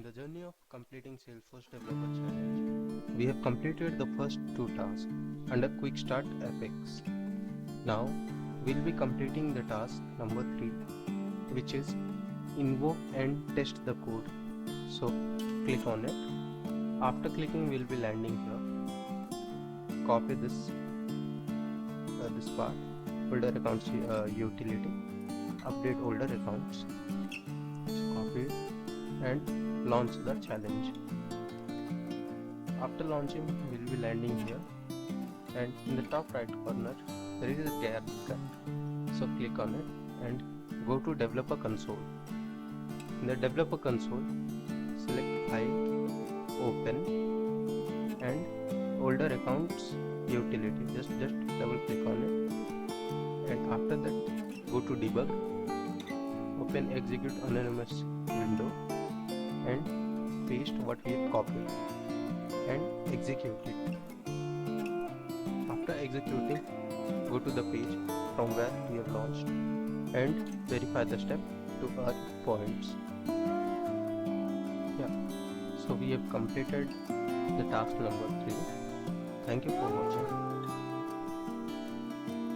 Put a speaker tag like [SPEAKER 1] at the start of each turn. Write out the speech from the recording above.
[SPEAKER 1] In the journey of completing Salesforce Developer Challenge, we have completed the first two tasks under QuickStart Apex. Now, we'll be completing the task number 3, which is invoke and test the code. So, click on it. After clicking, we'll be landing here. Copy this part, older accounts utility, update older accounts. So copy it and launch the challenge. After launching, we'll be landing here, and in the top right corner there is a gear icon. So click on it and go to developer console. In the developer console, select file, open, and older accounts utility. Just double click on it, and after that go to debug, open execute anonymous window, and paste what we have copied and execute it. After executing, go to the page from where we have launched and verify the step to our points. So we have completed the task number 3. Thank you for watching.